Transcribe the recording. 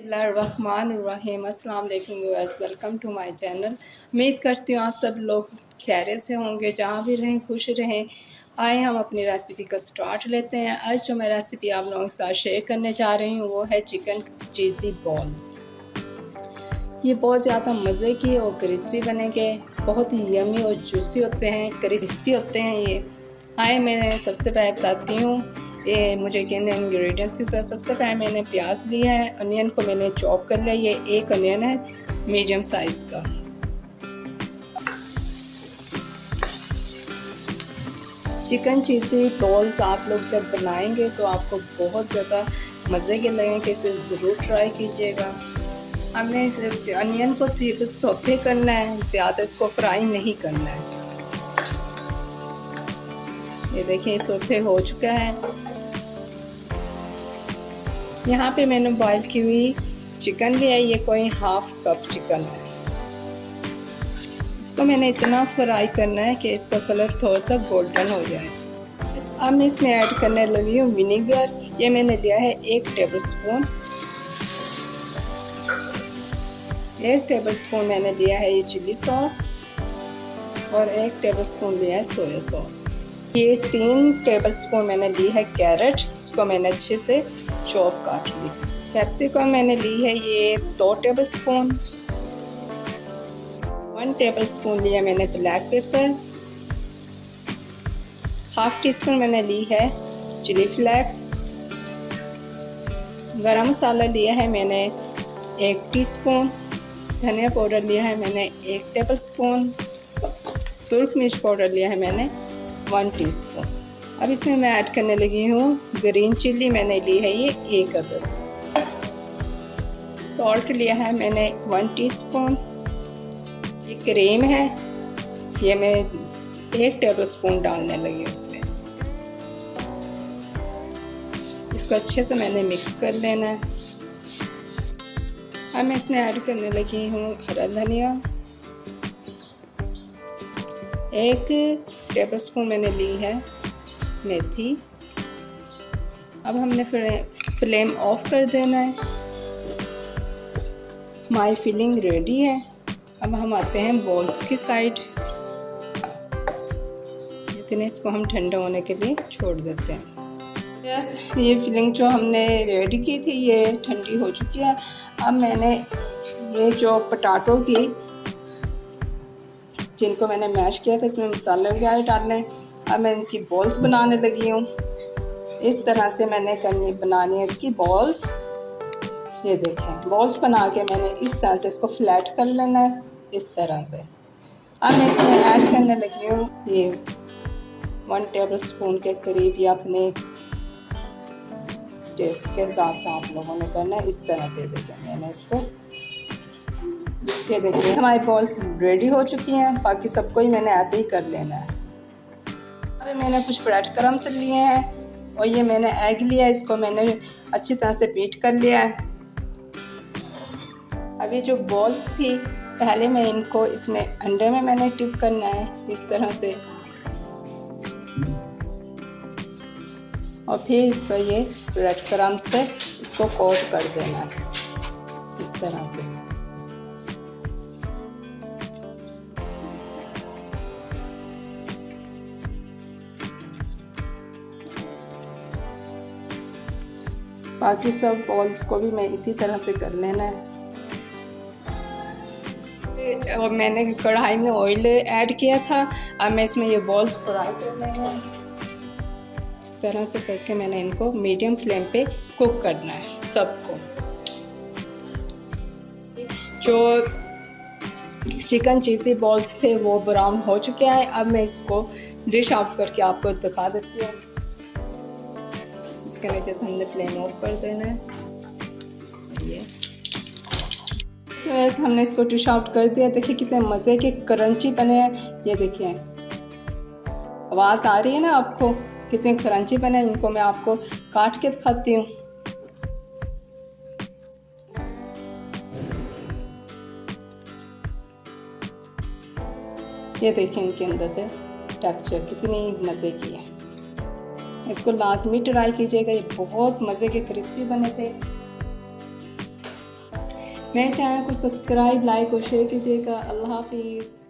बिस्मिल्लाहिर्रहमानिर्रहीम। अस्सलाम वालेकुम viewers, welcome to my channel. उम्मीद करती हूँ आप सब लोग खैरियत से होंगे, जहाँ भी रहें खुश रहें। आए हम अपनी रेसिपी का स्टार्ट लेते हैं। आज जो मैं रेसिपी आप लोगों के साथ शेयर करने जा रही हूँ वो है चिकन चीज़ी बॉल्स। ये बहुत ज़्यादा मज़े की और क्रिस्पी बनेंगे, बहुत ही यमी और जूसी होते हैं, क्रिस्पी होते हैं ये। आए मैं सबसे पहले बताती हूँ ये मुझे किन इंग्रेडिएंट्स के साथ। सबसे पहले मैंने प्याज लिया है, अनियन को मैंने चॉप कर लिया। ये एक अनियन है मीडियम साइज़ का। चिकन चीज़ी बॉल्स आप लोग जब बनाएंगे तो आपको बहुत ज़्यादा मज़े के लगेंगे, इसे ज़रूर ट्राई कीजिएगा। हमें सिर्फ अनियन को सिर्फ सौते करना है, ज़्यादा इसको फ्राई नहीं करना है। ये देखिए सौते हो चुका है। यहाँ पे मैंने बॉईल की हुई चिकन लिया है, ये कोई हाफ कप चिकन है। इसको मैंने इतना फ्राई करना है कि इसका कलर थोड़ा सा गोल्डन हो जाए। अब मैं इसमें ऐड करने लगी हूँ विनेगर। ये मैंने लिया है 1 टेबलस्पून। 1 टेबलस्पून मैंने लिया है ये चिली सॉस और 1 टेबलस्पून लिया है सोया सॉस। ये 3 टेबलस्पून मैंने ली है कैरेट, इसको मैंने अच्छे से चॉप काट ली। कैप्सिकम मैंने ली है ये 2 टेबलस्पून। 1 टेबलस्पून लिया मैंने black pepper. Half tea spoon मैंने ली है चिली फ्लेक्स। गरम मसाला लिया है मैंने 1 टीस्पून। धनिया पाउडर लिया है मैंने 1 टेबलस्पून। सुर्ख मिर्च पाउडर लिया है मैंने 1 टीस्पून। अब इसमें मैं ऐड करने लगी हूँ ग्रीन चिल्ली, मैंने ली है ये 1 अदद। सॉल्ट लिया है मैंने 1 टीस्पून। ये क्रीम है, ये मैं 1 टेबलस्पून डालने लगी हूँ उसमें। इसको अच्छे से मैंने मिक्स कर लेना है। अब मैं इसमें ऐड करने लगी हूँ हरा धनिया। 1 टेबलस्पून मैंने ली है मेथी। अब हमने फ्लेम ऑफ कर देना है। हमारी फिलिंग रेडी है। अब हम आते हैं बॉल्स की साइड। इतने इसको हम ठंडा होने के लिए छोड़ देते हैं। यस, ये फिलिंग जो हमने रेडी की थी ये ठंडी हो चुकी है। अब मैंने ये जो पोटैटो की जिनको मैंने मैश किया था इसमें मसाले वगैरह डालने। अब मैं इनकी बॉल्स बनाने लगी हूँ। इस तरह से मैंने बनानी है इसकी बॉल्स। ये देखें बॉल्स बना के मैंने इस तरह से इसको फ्लैट कर लेना है, इस तरह से। अब मैं इसमें ऐड करने लगी हूँ ये 1 टेबलस्पून के करीब, या अपने टेस्ट के हिसाब से आप लोगों ने करना है। इस तरह से देखें मैंने इसको, ये देखिए हमारी बॉल्स रेडी हो चुकी हैं। बाकी सबको ही मैंने ऐसे ही कर लेना है। अभी मैंने कुछ ब्रेड क्रम्स लिए हैं और ये मैंने एग लिया, इसको मैंने अच्छी तरह से बीट कर लिया है। अभी जो बॉल्स थी पहले मैं इनको इसमें अंडे में मैंने डिप करना है इस तरह से, और फिर इस पर ये ब्रेड क्रम्स से इसको कोट कर देना है इस तरह से। बाकी सब बॉल्स को भी मैं इसी तरह से कर लेना है। और मैंने कढ़ाई में ऑयल ऐड किया था। अब मैं इसमें ये बॉल्स फ्राई कर लेंगे। इस तरह से करके मैंने इनको मीडियम फ्लेम पे कुक करना है सबको। जो चिकन चीज़ी बॉल्स थे वो ब्राउन हो चुके हैं। अब मैं इसको डिश आउट करके आपको दिखा देती हूँ। इसके नीचे से हमने फ्लेम ऑफ कर देना है। ये तो ऐसे हमने इसको डिश आउट कर दिया। देखिए कितने मज़े के क्रंची बने हैं। ये देखिए आवाज़ आ रही है ना आपको, कितने क्रंची बने हैं। इनको मैं आपको काट के दिखाती हूँ। ये देखिए इनके अंदर से टेक्सचर कितनी मज़े की है। इसको लाजमी ट्राई कीजिएगा, ये बहुत मज़े के क्रिस्पी बने थे। मेरे चैनल को सब्सक्राइब, लाइक और शेयर कीजिएगा। अल्लाह हाफिज़।